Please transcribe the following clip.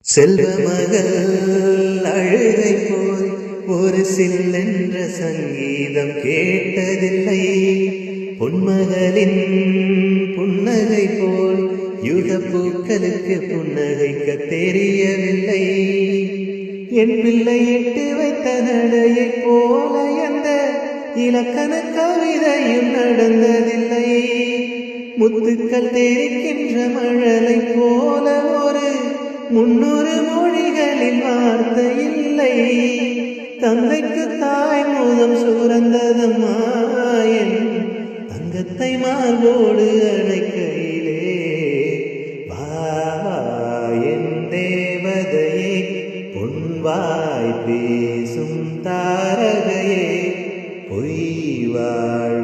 செல்வமகள் அழுகை போல் ஒரு சில்லென்ற சங்கீதம் கேட்டதில்லை. பொன்மகளின் புன்னகை போல் யுகப்பூக்களுக்கு புன்னகைக்க தெரியவில்லை. என் பிள்ளை எட்டு வைத்த நடையைப் போல எந்த இலக்கண கவிதையும் நடந்ததில்லை. முத்துக்கள் தெரிக்கின்ற மழலை போல ஒரு 300 மொழிகளில் வார்த்தை இல்லை. தந்தைக்கு தாய் முதம் சுரந்ததம்மா என் தங்கத்தை மார்போடு அணைக்கையிலே. வா என் தேவதையே, பொன்வாய் பேசும் தாரகையே, பொய் வாழ்